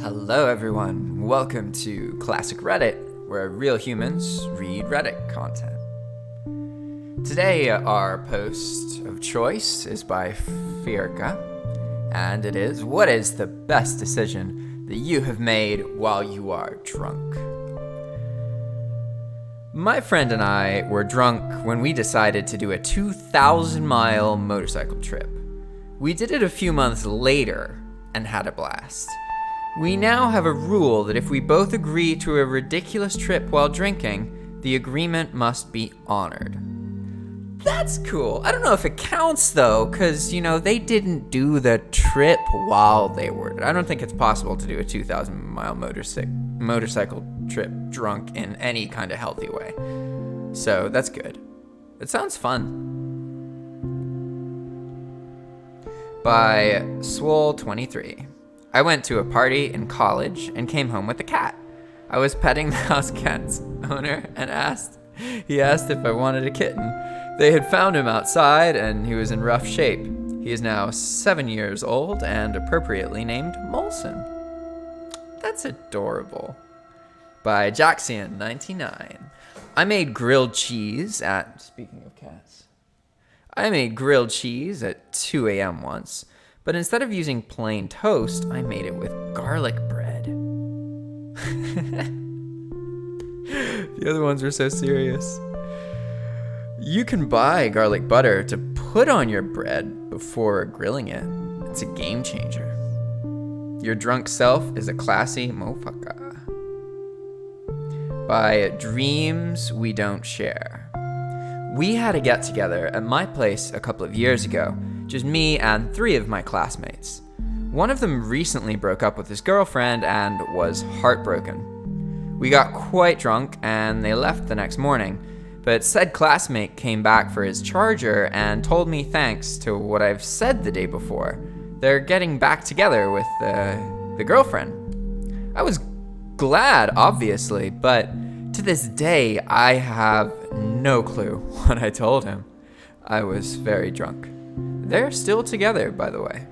Hello everyone, welcome to Classic Reddit, where real humans read Reddit content. Today our post of choice is by Firka, and it is, what is the best decision that you have made while you are drunk? My friend and I were drunk when we decided to do a 2,000-mile motorcycle trip. We did it a few months later and had a blast. We now have a rule that if we both agree to a ridiculous trip while drinking, the agreement must be honored. That's cool. I don't know if it counts though, because, they didn't do the trip while they were. I don't think it's possible to do a 2,000-mile motorcycle trip drunk in any kind of healthy way. So that's good. It sounds fun. By Swole23. I went to a party in college and came home with a cat. I was petting the house cat's owner and he asked if I wanted a kitten. They had found him outside and he was in rough shape. He is now 7 years old and appropriately named Molson. That's adorable. By Jaxian99. I made grilled cheese at 2 a.m. once. But instead of using plain toast, I made it with garlic bread. The other ones were so serious. You can buy garlic butter to put on your bread before grilling it. It's a game changer. Your drunk self is a classy motherfucker. By Dreams We Don't Share. We had a get-together at my place a couple of years ago. Just me and 3 of my classmates. One of them recently broke up with his girlfriend and was heartbroken. We got quite drunk and they left the next morning, but said classmate came back for his charger and told me thanks to what I've said the day before. They're getting back together with the girlfriend. I was glad, obviously, but to this day I have no clue what I told him. I was very drunk. They're still together, by the way.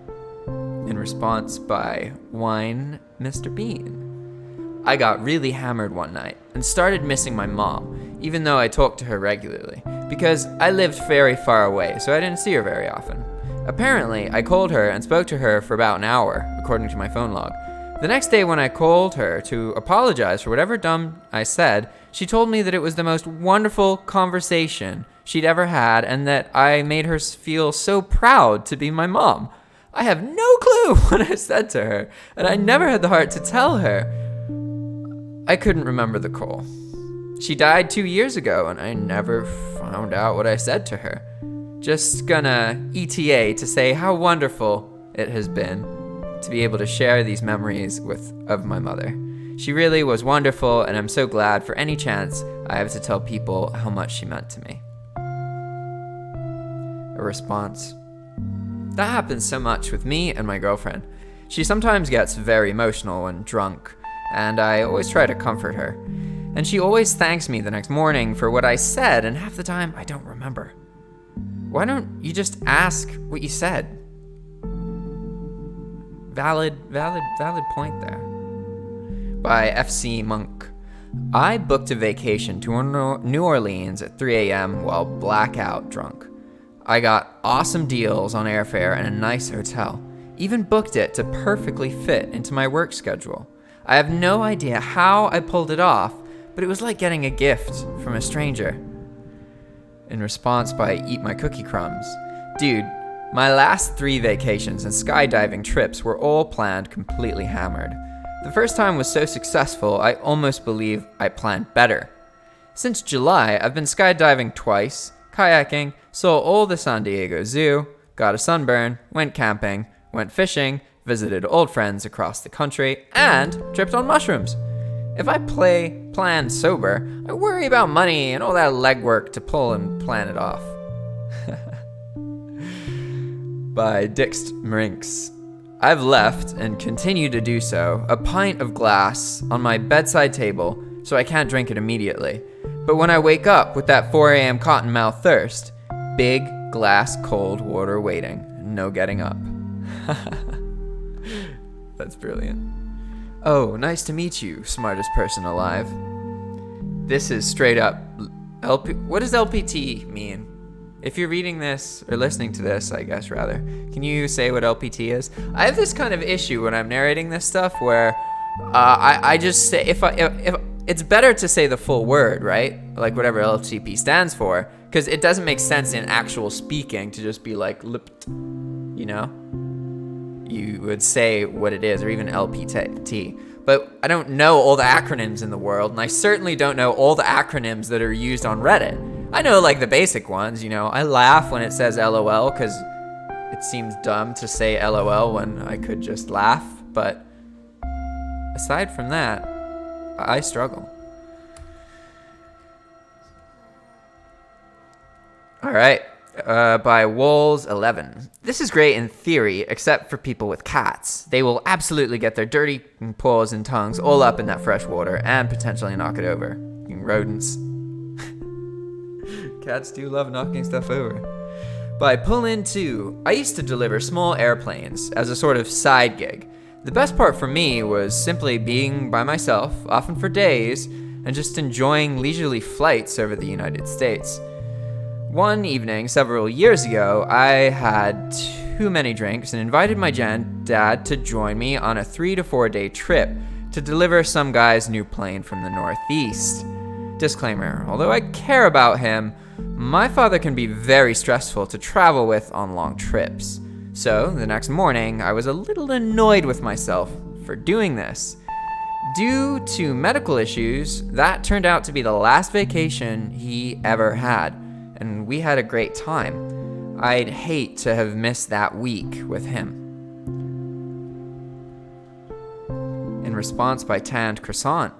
In response by Wine Mr. Bean. I got really hammered one night and started missing my mom, even though I talked to her regularly, because I lived very far away, so I didn't see her very often. Apparently, I called her and spoke to her for about an hour, according to my phone log. The next day when I called her to apologize for whatever dumb I said, she told me that it was the most wonderful conversation she'd ever had and that I made her feel so proud to be my mom. I have no clue what I said to her, and I never had the heart to tell her. I couldn't remember the call. She died 2 years ago, and I never found out what I said to her. Just gonna ETA to say how wonderful it has been to be able to share these memories of my mother. She really was wonderful, and I'm so glad for any chance I have to tell people how much she meant to me. A response. That happens so much with me and my girlfriend. She sometimes gets very emotional when drunk, and I always try to comfort her. And she always thanks me the next morning for what I said, and half the time I don't remember. Why don't you just ask what you said? Valid point there. By FC Monk. I booked a vacation to New Orleans at 3 a.m. while blackout drunk. I got awesome deals on airfare and a nice hotel. Even booked it to perfectly fit into my work schedule. I have no idea how I pulled it off, but it was like getting a gift from a stranger. In response by Eat My Cookie Crumbs. Dude, my last 3 vacations and skydiving trips were all planned completely hammered. The first time was so successful, I almost believe I planned better. Since July, I've been skydiving twice, kayaking, saw all the San Diego Zoo, got a sunburn, went camping, went fishing, visited old friends across the country, and tripped on mushrooms. If I plan sober, I worry about money and all that legwork to pull and plan it off. By Dixt Mrinks. I've left, and continue to do so, a pint of glass on my bedside table so I can't drink it immediately. But when I wake up with that 4 a.m. cottonmouth thirst, big glass cold water waiting, no getting up. That's brilliant. Oh, nice to meet you, smartest person alive. This is straight up LP. What does LPT mean? If you're reading this, or listening to this, I guess, rather, can you say what LPT is? I have this kind of issue when I'm narrating this stuff where I just say, if it's better to say the full word, right? Like whatever LTP stands for, because it doesn't make sense in actual speaking to just be like, lipt, you know? You would say what it is, or even LPT. But I don't know all the acronyms in the world, and I certainly don't know all the acronyms that are used on Reddit. I know like the basic ones, you know. I laugh when it says LOL because it seems dumb to say LOL when I could just laugh. But aside from that, I struggle. All right, by Walls11. This is great in theory, except for people with cats. They will absolutely get their dirty paws and tongues all up in that fresh water and potentially knock it over. Rodents. Cats do love knocking stuff over. By Pull-In2, I used to deliver small airplanes as a sort of side gig. The best part for me was simply being by myself, often for days, and just enjoying leisurely flights over the United States. One evening, several years ago, I had too many drinks and invited my dad to join me on a 3 to 4 day trip to deliver some guy's new plane from the Northeast. Disclaimer, although I care about him, my father can be very stressful to travel with on long trips. So, the next morning, I was a little annoyed with myself for doing this. Due to medical issues, that turned out to be the last vacation he ever had, and we had a great time. I'd hate to have missed that week with him. In response by Tanned Croissant.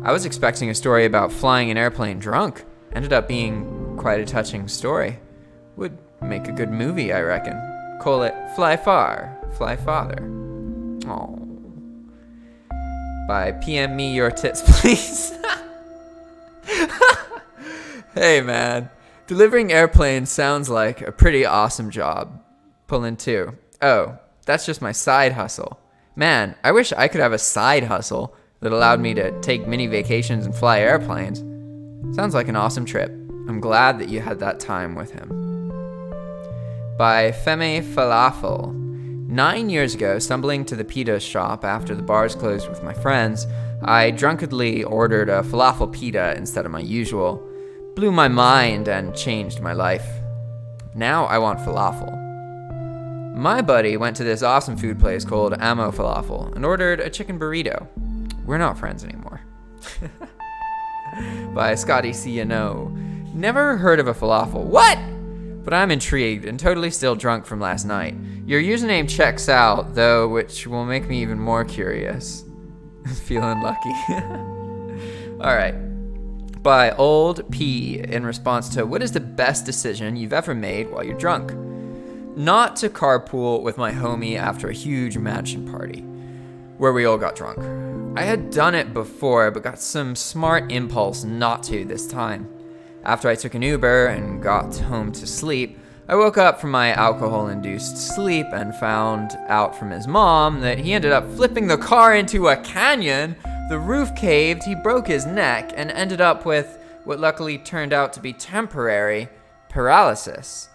I was expecting a story about flying an airplane drunk. Ended up being quite a touching story. Would make a good movie, I reckon. Call it Fly Far, Fly Farther. Oh. By PM me your tits, please. Hey, man. Delivering airplanes sounds like a pretty awesome job. Pull-In2. Oh, that's just my side hustle. Man, I wish I could have a side hustle that allowed me to take mini vacations and fly airplanes. Sounds like an awesome trip. I'm glad that you had that time with him. By Feme Falafel. 9 years ago, stumbling to the pita shop after the bars closed with my friends, I drunkenly ordered a falafel pita instead of my usual. Blew my mind and changed my life. Now I want falafel. My buddy went to this awesome food place called Ammo Falafel and ordered a chicken burrito. We're not friends anymore. By Scotty C&O. Never heard of a falafel. What? But I'm intrigued and totally still drunk from last night. Your username checks out, though, which will make me even more curious. Feeling lucky. Alright. By Old P in response to, what is the best decision you've ever made while you're drunk? Not to carpool with my homie after a huge mansion party, where we all got drunk. I had done it before, but got some smart impulse not to this time. After I took an Uber and got home to sleep, I woke up from my alcohol-induced sleep and found out from his mom that he ended up flipping the car into a canyon. The roof caved, he broke his neck, and ended up with what luckily turned out to be temporary paralysis.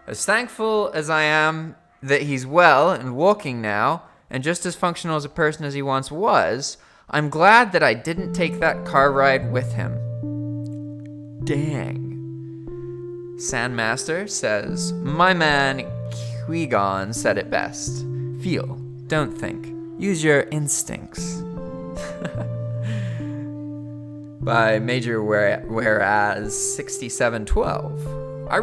As thankful as I am that he's well and walking now, and just as functional as a person as he once was, I'm glad that I didn't take that car ride with him. Dang. Sandmaster says, my man Qui-Gon said it best. Feel, don't think. Use your instincts. By Major Whereas 6712. I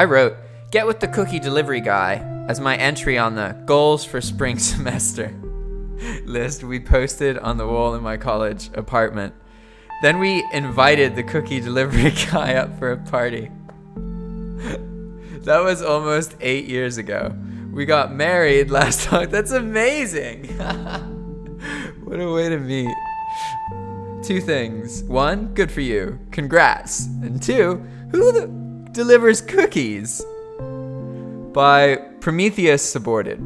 wrote, get with the cookie delivery guy as my entry on the goals for spring semester list we posted on the wall in my college apartment. Then we invited the cookie delivery guy up for a party. That was almost 8 years ago. We got married last October. That's amazing. What a way to meet. 2 things. 1, good for you. Congrats. And 2, who delivers cookies? By Prometheus Suborded.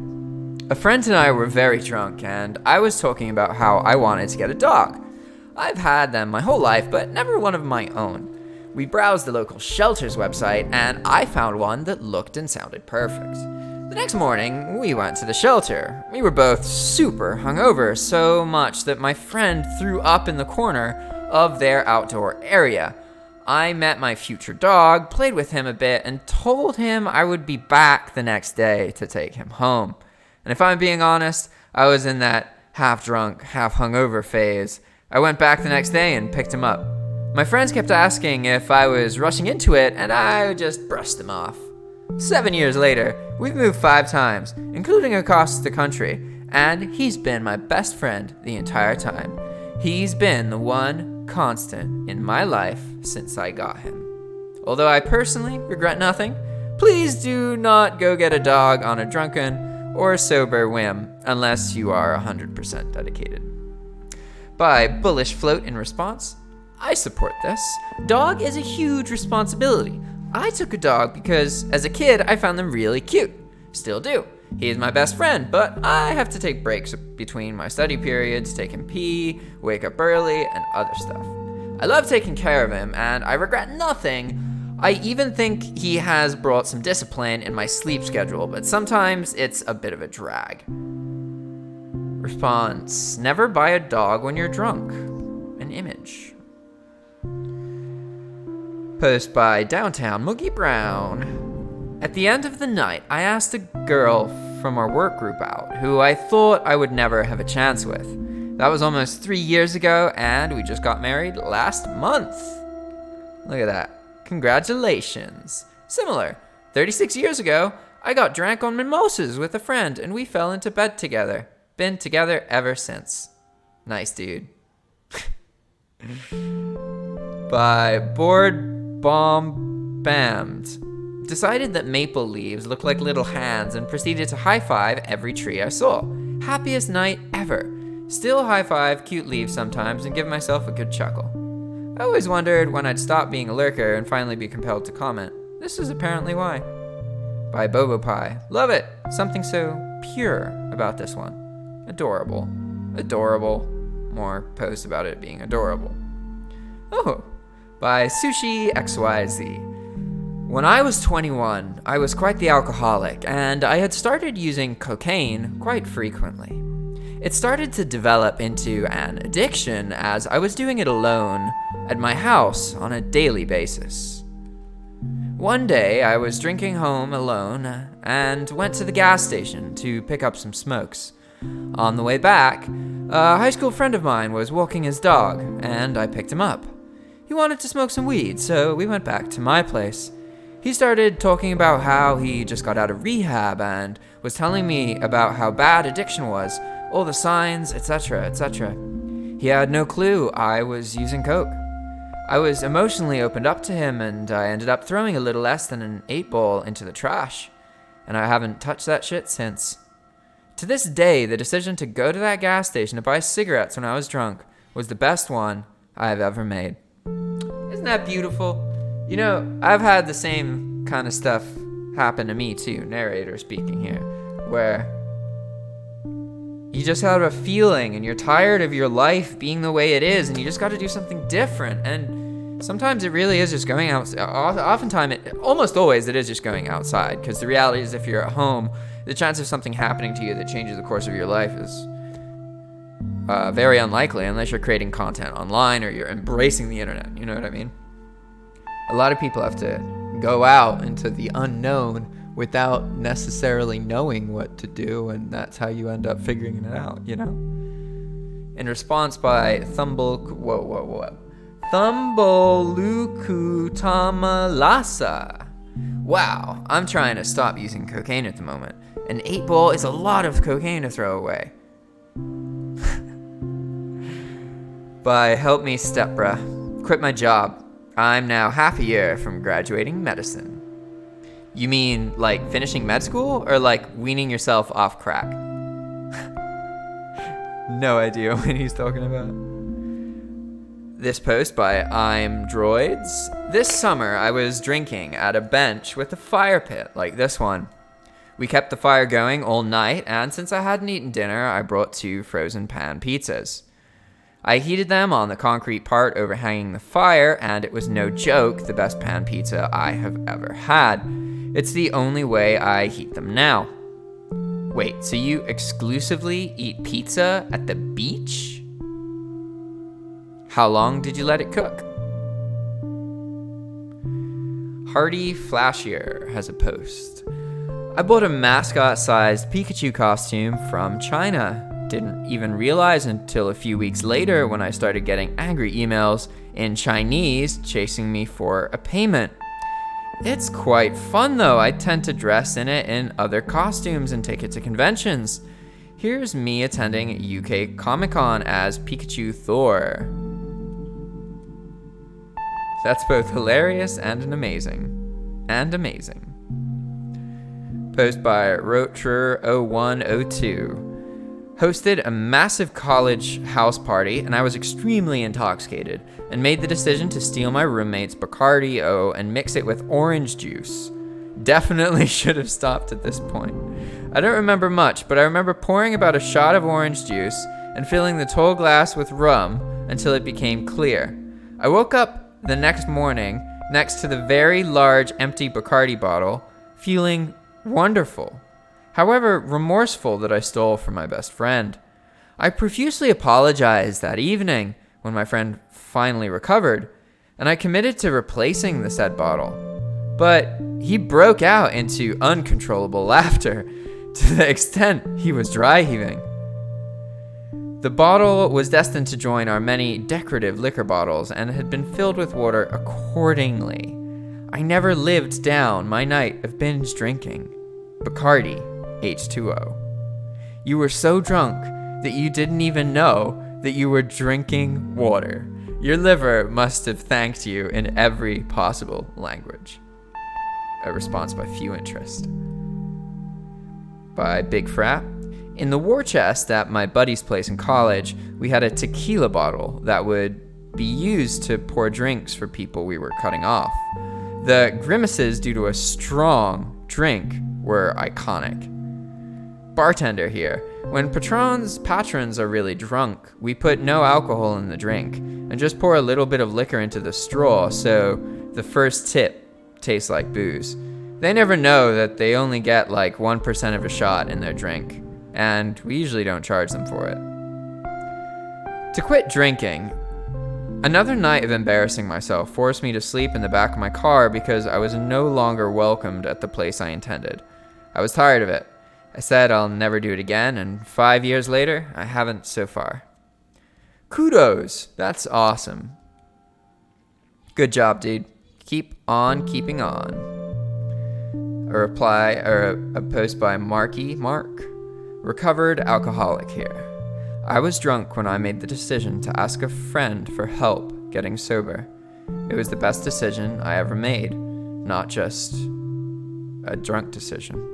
A friend and I were very drunk, and I was talking about how I wanted to get a dog. I've had them my whole life, but never one of my own. We browsed the local shelter's website, and I found one that looked and sounded perfect. The next morning, we went to the shelter. We were both super hungover, so much that my friend threw up in the corner of their outdoor area. I met my future dog, played with him a bit, and told him I would be back the next day to take him home. And if I'm being honest, I was in that half-drunk, half-hungover phase. I went back the next day and picked him up. My friends kept asking if I was rushing into it, and I just brushed them off. 7 years later, we've moved 5 times, including across the country, and he's been my best friend the entire time. He's been the one constant in my life since I got him. Although I personally regret nothing, please do not go get a dog on a drunken or sober whim unless you are 100% dedicated. By Bullish Float in response, I support this. Dog is a huge responsibility. I took a dog because, as a kid, I found them really cute. Still do. He is my best friend, but I have to take breaks between my study periods, take him pee, wake up early, and other stuff. I love taking care of him, and I regret nothing. I even think he has brought some discipline in my sleep schedule, but sometimes it's a bit of a drag. Response: never buy a dog when you're drunk. An image. Post by Downtown Moogie Brown. At the end of the night, I asked a girl from our work group out, who I thought I would never have a chance with. That was almost 3 years ago, and we just got married last month. Look at that. Congratulations. Similar. 36 years ago, I got drank on mimosas with a friend, and we fell into bed together. Been together ever since. Nice dude. By Board Bomb Bammed. Decided that maple leaves looked like little hands and proceeded to high-five every tree I saw. Happiest night ever. Still high-five cute leaves sometimes and give myself a good chuckle. I always wondered when I'd stop being a lurker and finally be compelled to comment. This is apparently why. By Bobo Pie. Love it. Something so pure about this one. Adorable. Adorable. More posts about it being adorable. Oh. By Sushi XYZ. When I was 21, I was quite the alcoholic, and I had started using cocaine quite frequently. It started to develop into an addiction as I was doing it alone at my house on a daily basis. One day, I was drinking home alone and went to the gas station to pick up some smokes. On the way back, a high school friend of mine was walking his dog, and I picked him up. He wanted to smoke some weed, so we went back to my place. He started talking about how he just got out of rehab and was telling me about how bad addiction was, all the signs, etc., etc. He had no clue I was using coke. I was emotionally opened up to him, and I ended up throwing a little less than an 8-ball into the trash, and I haven't touched that shit since. To this day, the decision to go to that gas station to buy cigarettes when I was drunk was the best one I've ever made. Isn't that beautiful? You know, I've had the same kind of stuff happen to me too, narrator speaking here, where you just have a feeling and you're tired of your life being the way it is and you just got to do something different. And sometimes it really is just going out. Oftentimes, almost always, it is just going outside, because the reality is if you're at home, the chance of something happening to you that changes the course of your life is very unlikely unless you're creating content online or you're embracing the internet. You know what I mean? A lot of people have to go out into the unknown without necessarily knowing what to do, and that's how you end up figuring it out, you know? In response by Thumbuluku Tamalasa. Wow, I'm trying to stop using cocaine at the moment. An 8-ball is a lot of cocaine to throw away. By Help Me Stepbra. Quit my job. I'm now half a year from graduating medicine. You mean like finishing med school or like weaning yourself off crack? No idea what he's talking about. This post by I'm Droids. This summer I was drinking at a bench with a fire pit like this one. We kept the fire going all night, and since I hadn't eaten dinner, I brought 2 frozen pan pizzas. I heated them on the concrete part overhanging the fire, and it was no joke the best pan pizza I have ever had. It's the only way I heat them now. Wait, so you exclusively eat pizza at the beach? How long did you let it cook? Hardy Flashier has a post. I bought a mascot-sized Pikachu costume from China. Didn't even realize until a few weeks later when I started getting angry emails in Chinese chasing me for a payment. It's quite fun though. I tend to dress in it in other costumes and take it to conventions. Here's me attending UK Comic-Con as Pikachu Thor. That's both hilarious and amazing. Post by Rocher0102. Hosted a massive college house party, and I was extremely intoxicated, and made the decision to steal my roommate's Bacardi O and mix it with orange juice. Definitely should have stopped at this point. I don't remember much, but I remember pouring about a shot of orange juice and filling the tall glass with rum until it became clear. I woke up the next morning next to the very large empty Bacardi bottle, feeling wonderful. However, remorseful that I stole from my best friend. I profusely apologized that evening when my friend finally recovered, and I committed to replacing the said bottle. But he broke out into uncontrollable laughter to the extent he was dry heaving. The bottle was destined to join our many decorative liquor bottles and had been filled with water accordingly. I never lived down my night of binge drinking. Bacardi H2O. You were so drunk that you didn't even know that you were drinking water. Your liver must have thanked you in every possible language. A response by few interest. By Big Frat. In the war chest at my buddy's place in college, we had a tequila bottle that would be used to pour drinks for people we were cutting off. The grimaces due to a strong drink were iconic. Bartender here. When patrons are really drunk, we put no alcohol in the drink and just pour a little bit of liquor into the straw so the first tip tastes like booze. They never know that they only get like 1% of a shot in their drink, and we usually don't charge them for it. To quit drinking, another night of embarrassing myself forced me to sleep in the back of my car because I was no longer welcomed at the place I intended. I was tired of it. I said I'll never do it again, and 5 years later, I haven't so far. Kudos! That's awesome. Good job, dude. Keep on keeping on. A post by Marky Mark. Recovered alcoholic here. I was drunk when I made the decision to ask a friend for help getting sober. It was the best decision I ever made, not just a drunk decision.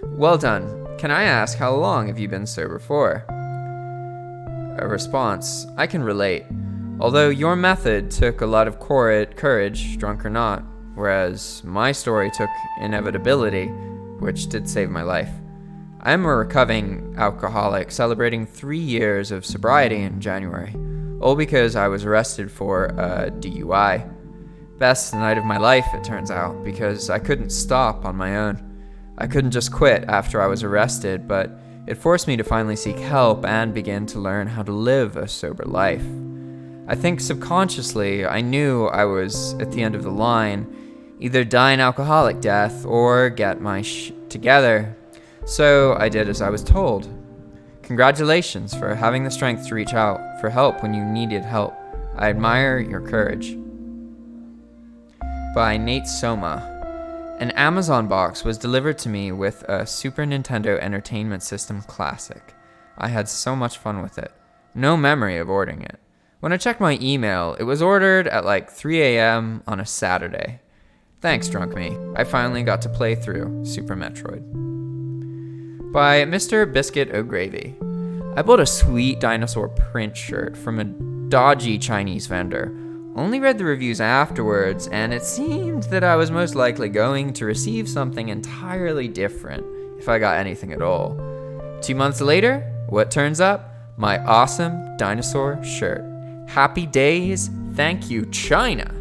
Well done. Can I ask how long have you been sober for? A response. I can relate. Although your method took a lot of courage, drunk or not, whereas my story took inevitability, which did save my life. I am a recovering alcoholic celebrating 3 years of sobriety in January, all because I was arrested for a DUI. Best night of my life, it turns out, because I couldn't stop on my own. I couldn't just quit after I was arrested, but it forced me to finally seek help and begin to learn how to live a sober life. I think subconsciously I knew I was at the end of the line, either die an alcoholic death or get my together. So I did as I was told. Congratulations for having the strength to reach out for help when you needed help. I admire your courage. By Nate Soma. An Amazon box was delivered to me with a Super Nintendo Entertainment System Classic. I had so much fun with it. No memory of ordering it. When I checked my email, it was ordered at like 3 a.m. on a Saturday. Thanks, drunk me. I finally got to play through Super Metroid. By Mr. Biscuit O'Gravy. I bought a sweet dinosaur print shirt from a dodgy Chinese vendor. only read the reviews afterwards, and it seemed that I was most likely going to receive something entirely different, if I got anything at all. 2 months later, what turns up? My awesome dinosaur shirt. Happy days, thank you, China.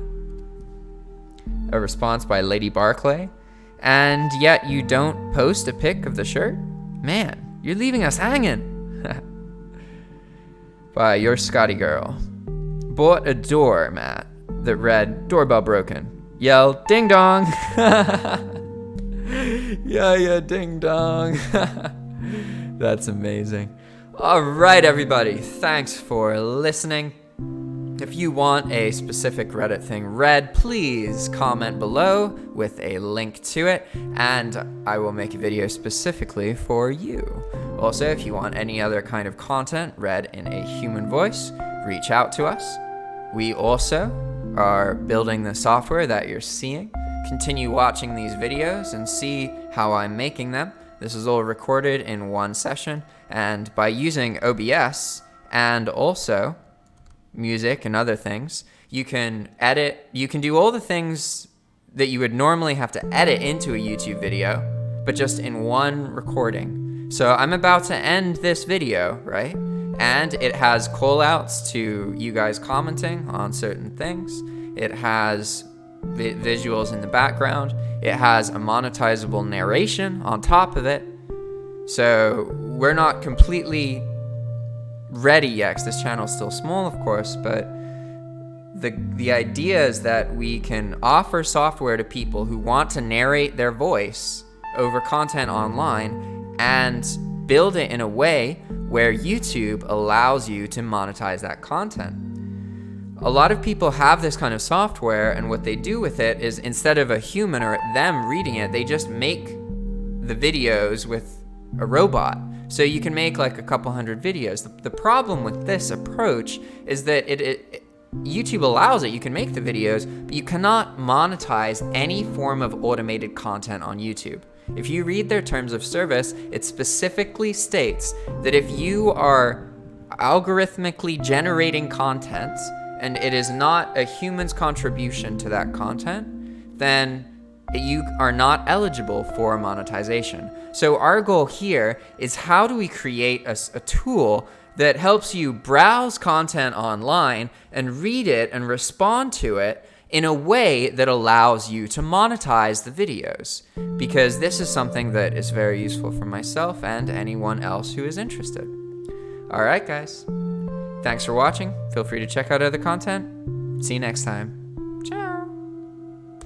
A response by Lady Barclay. And yet you don't post a pic of the shirt? Man, you're leaving us hanging. By your Scotty girl. Bought a doormat that read, doorbell broken. Yelled, ding dong. yeah, ding dong. That's amazing. All right, everybody. Thanks for listening. If you want a specific Reddit thing read, please comment below with a link to it, and I will make a video specifically for you. Also, if you want any other kind of content read in a human voice, reach out to us. We also are building the software that you're seeing. Continue watching these videos and see how I'm making them. This is all recorded in one session, and by using OBS and also music and other things, you can edit, you can do all the things that you would normally have to edit into a YouTube video, but just in one recording. So I'm about to end this video, right? And it has callouts to you guys commenting on certain things. It has visuals in the background. It has a monetizable narration on top of it. So we're not completely ready yet, 'cause this channel is still small, of course, but the idea is that we can offer software to people who want to narrate their voice over content online and build it in a way where YouTube allows you to monetize that content. A lot of people have this kind of software, and what they do with it is, instead of a human or them reading it, they just make the videos with a robot. So you can make like a couple hundred videos. The problem with this approach is that YouTube allows it. You can make the videos, but you cannot monetize any form of automated content on YouTube. If you read their terms of service, it specifically states that if you are algorithmically generating content and it is not a human's contribution to that content, then you are not eligible for monetization. So our goal here is, how do we create a tool that helps you browse content online and read it and respond to it in a way that allows you to monetize the videos? Because this is something that is very useful for myself and anyone else who is interested. All right, guys. Thanks for watching. Feel free to check out other content. See you next time. Ciao.